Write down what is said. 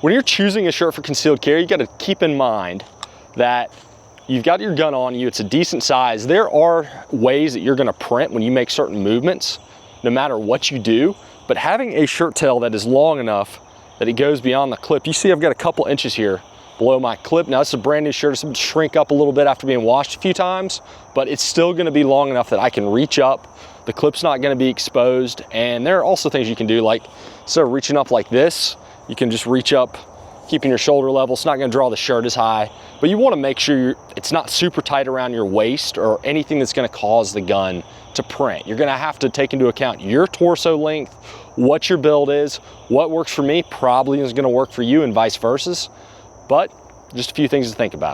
When you're choosing a shirt for concealed carry, you gotta keep in mind that you've got your gun on you, it's a decent size. There are ways that you're gonna print when you make certain movements, no matter what you do, but having a shirt tail that is long enough that it goes beyond the clip. You see I've got a couple inches here below my clip. Now this is a brand new shirt, it's gonna shrink up a little bit after being washed a few times, but it's still gonna be long enough that I can reach up. The clip's not gonna be exposed. And there are also things you can do, like instead of reaching up like this, you can just reach up, keeping your shoulder level. It's not gonna draw the shirt as high, but you wanna make sure it's not super tight around your waist or anything that's gonna cause the gun to print. You're gonna have to take into account your torso length, what your build is. What works for me probably is gonna work for you and vice versa, but just a few things to think about.